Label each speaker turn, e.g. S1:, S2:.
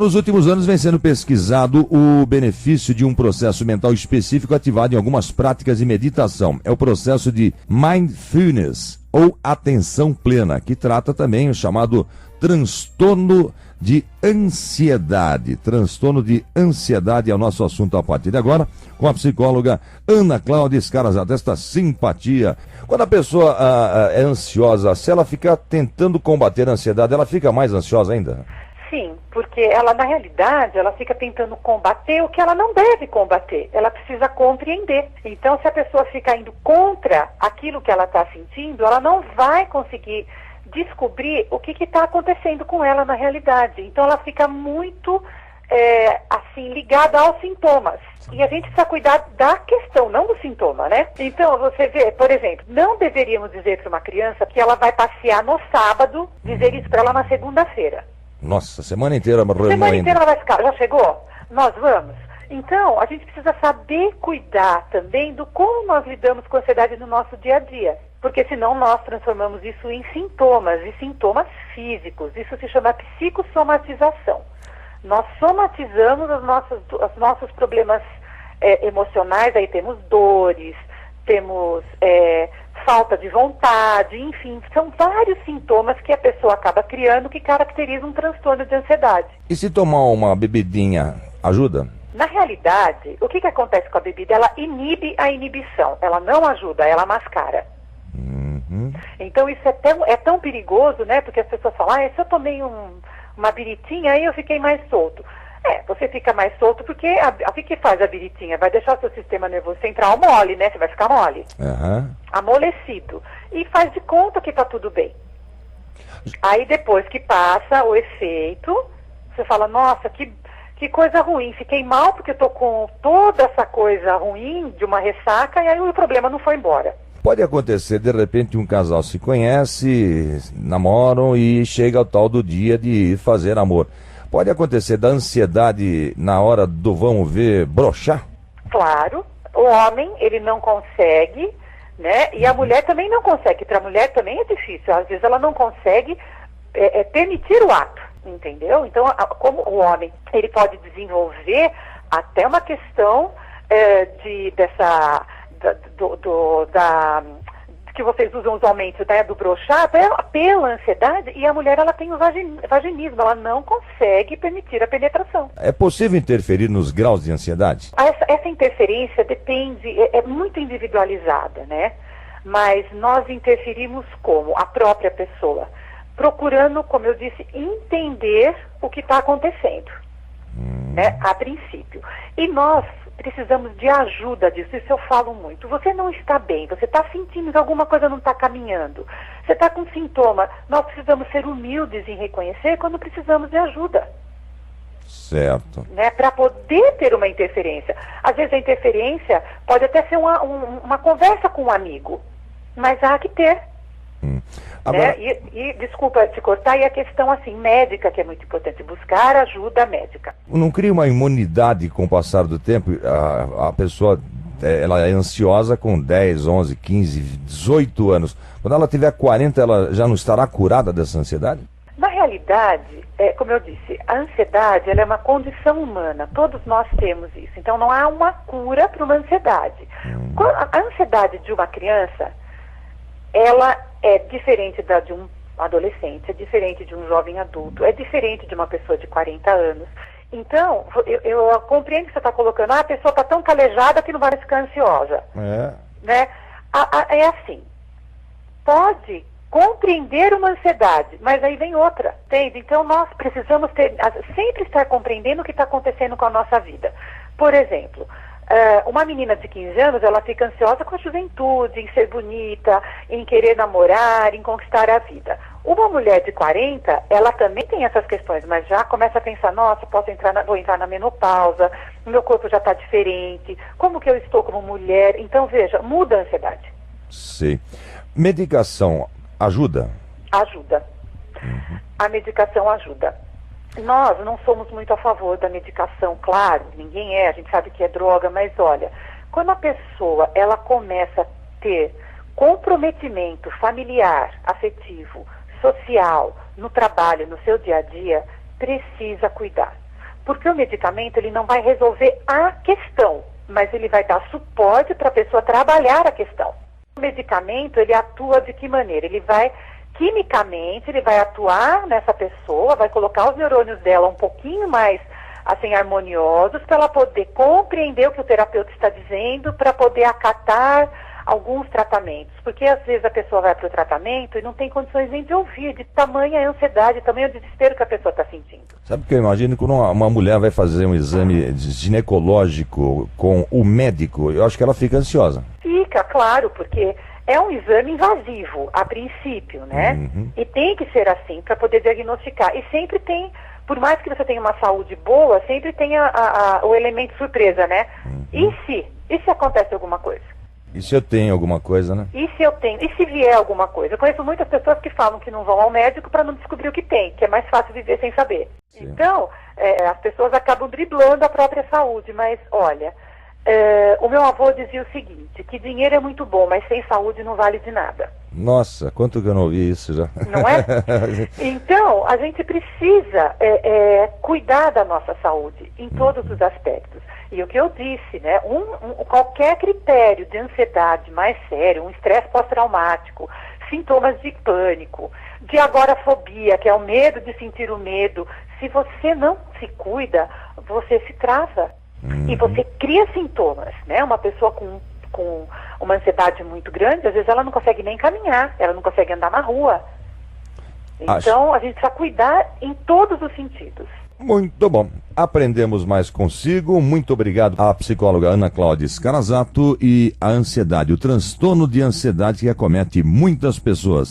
S1: Nos últimos anos vem sendo pesquisado o benefício de um processo mental específico ativado em algumas práticas de meditação. É o processo de mindfulness, ou atenção plena, que trata também o chamado transtorno de ansiedade. Transtorno de ansiedade é o nosso assunto a partir de agora, com a psicóloga Ana Cláudia Scarazza, desta simpatia. Quando a pessoa é ansiosa, se ela ficar tentando combater a ansiedade, ela fica mais ansiosa ainda?
S2: Sim, porque ela, na realidade, ela fica tentando combater o que ela não deve combater. Ela precisa compreender. Então, se a pessoa fica indo contra aquilo que ela está sentindo, ela não vai conseguir descobrir o que está acontecendo com ela na realidade. Então, ela fica muito, assim, ligada aos sintomas. E a gente precisa cuidar da questão, não do sintoma, né? Então, você vê, por exemplo, não deveríamos dizer para uma criança que ela vai passear no sábado, dizer isso para ela na segunda-feira.
S1: Nossa, semana inteira morreu.
S2: Semana inteira ela vai ficar. Já chegou? Nós vamos? Então, a gente precisa saber cuidar também do como nós lidamos com a ansiedade no nosso dia a dia. Porque senão nós transformamos isso em sintomas, e sintomas físicos. Isso se chama psicossomatização. Nós somatizamos os nossos problemas emocionais, aí temos dores, temos falta de vontade, enfim, são vários sintomas que a pessoa acaba criando que caracterizam um transtorno de ansiedade.
S1: E se tomar uma bebidinha, ajuda?
S2: Na realidade, o que acontece com a bebida? Ela inibe a inibição, ela não ajuda, ela mascara.
S1: Uhum.
S2: Então isso é tão perigoso, né? Porque as pessoas falam, se eu tomei uma biritinha, aí eu fiquei mais solto. Você fica mais solto porque o que faz a biritinha? Vai deixar o seu sistema nervoso central mole, né? Você vai ficar mole.
S1: Uhum.
S2: Amolecido. E faz de conta que tá tudo bem. Aí depois que passa o efeito, você fala, nossa, que coisa ruim. Fiquei mal porque eu tô com toda essa coisa ruim de uma ressaca e aí o problema não foi embora.
S1: Pode acontecer, de repente, um casal se conhece, namoram e chega ao tal do dia de fazer amor. Pode acontecer da ansiedade na hora do vamos ver broxar?
S2: Claro, o homem ele não consegue, né? E a mulher também não consegue. Para a mulher também é difícil. Às vezes ela não consegue permitir o ato, entendeu? Então, como o homem ele pode desenvolver até uma questão que vocês usam usualmente, né, do broxar, pela ansiedade, e a mulher ela tem o vaginismo, ela não consegue permitir a penetração.
S1: É possível interferir nos graus de ansiedade?
S2: Essa interferência depende, é muito individualizada, né? Mas nós interferimos como? A própria pessoa, procurando, como eu disse, entender o que está acontecendo, né, a princípio. E nós precisamos de ajuda disso, isso eu falo muito. Você não está bem, você está sentindo que alguma coisa não está caminhando, você está com sintoma, nós precisamos ser humildes em reconhecer quando precisamos de ajuda.
S1: Certo.
S2: Né, para poder ter uma interferência. Às vezes a interferência pode até ser uma conversa com um amigo, mas há que ter.
S1: Agora...
S2: Né? E desculpa te cortar, e a questão assim, médica, que é muito importante, buscar ajuda médica.
S1: Não cria uma imunidade com o passar do tempo? A pessoa ela é ansiosa com 10, 11, 15, 18 anos. Quando ela tiver 40, ela já não estará curada dessa ansiedade?
S2: Na realidade, como eu disse, a ansiedade ela é uma condição humana. Todos nós temos isso. Então não há uma cura para uma ansiedade. A ansiedade de uma criança, ela é diferente de um adolescente, é diferente de um jovem adulto, é diferente de uma pessoa de 40 anos. Então, eu compreendo que você está colocando, a pessoa está tão calejada que não vai ficar ansiosa. Né? É assim, pode compreender uma ansiedade, mas aí vem outra, entende? Então nós precisamos sempre estar compreendendo o que está acontecendo com a nossa vida. Por exemplo, uma menina de 15 anos, ela fica ansiosa com a juventude, em ser bonita, em querer namorar, em conquistar a vida. Uma mulher de 40, ela também tem essas questões, mas já começa a pensar, nossa, vou entrar na menopausa, meu corpo já está diferente, como que eu estou como mulher? Então, veja, muda a ansiedade.
S1: Sim. Medicação ajuda?
S2: Ajuda. A medicação ajuda. Nós não somos muito a favor da medicação, claro, ninguém a gente sabe que é droga, mas olha, quando a pessoa ela começa a ter comprometimento familiar, afetivo, social, no trabalho, no seu dia a dia, precisa cuidar. Porque o medicamento ele não vai resolver a questão, mas ele vai dar suporte para a pessoa trabalhar a questão. O medicamento, ele atua de que maneira? Ele vai, quimicamente, ele vai atuar nessa pessoa, vai colocar os neurônios dela um pouquinho mais, assim, harmoniosos, para ela poder compreender o que o terapeuta está dizendo, para poder acatar alguns tratamentos. Porque, às vezes, a pessoa vai para o tratamento e não tem condições nem de ouvir, de tamanha ansiedade, tamanho desespero que a pessoa está sentindo.
S1: Sabe o que eu imagino? Quando uma mulher vai fazer um exame ginecológico com o médico, eu acho que ela fica ansiosa.
S2: Fica, claro, porque é um exame invasivo, a princípio, né? E tem que ser assim para poder diagnosticar. E sempre tem, por mais que você tenha uma saúde boa, sempre tem o elemento surpresa, né? E se acontece alguma coisa?
S1: E se eu tenho alguma coisa, né?
S2: E se eu tenho? E se vier alguma coisa? Eu conheço muitas pessoas que falam que não vão ao médico para não descobrir o que tem, que é mais fácil viver sem saber.
S1: Sim.
S2: Então, as pessoas acabam driblando a própria saúde, mas olha, o meu avô dizia o seguinte, que dinheiro é muito bom, mas sem saúde não vale de nada.
S1: Nossa, quanto que eu não ouvi isso já.
S2: Não é? Então, a gente precisa cuidar da nossa saúde em todos os aspectos. E o que eu disse, né? Qualquer critério de ansiedade mais sério, um estresse pós-traumático, sintomas de pânico, de agorafobia, que é o medo de sentir o medo, se você não se cuida, você se trava. E você cria sintomas, né? Uma pessoa com uma ansiedade muito grande, às vezes ela não consegue nem caminhar, ela não consegue andar na rua. Então, a gente precisa cuidar em todos os sentidos.
S1: Muito bom. Aprendemos mais consigo. Muito obrigado à psicóloga Ana Cláudia Scarazato. E a ansiedade, o transtorno de ansiedade que acomete muitas pessoas.